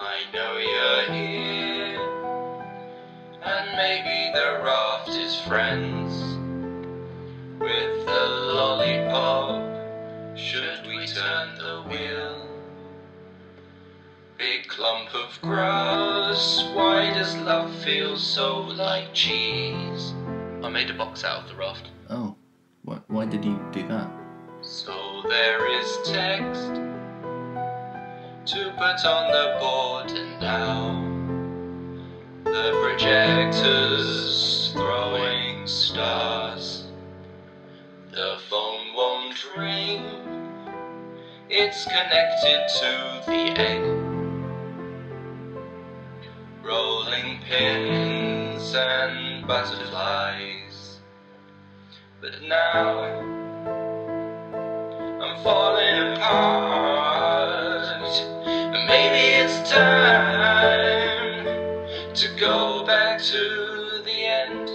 I know you're here, and maybe the raft is friends with the lollipop. Should we turn the wheel? Big clump of grass, why does love feel so like cheese? I made a box out of the raft. Oh, why did you do that? So there is text to put on the board, and now the projector's throwing stars. The phone won't ring, it's connected to the egg. Rolling pins and butterflies, but now I'm falling apart. Maybe it's time to go back to the end.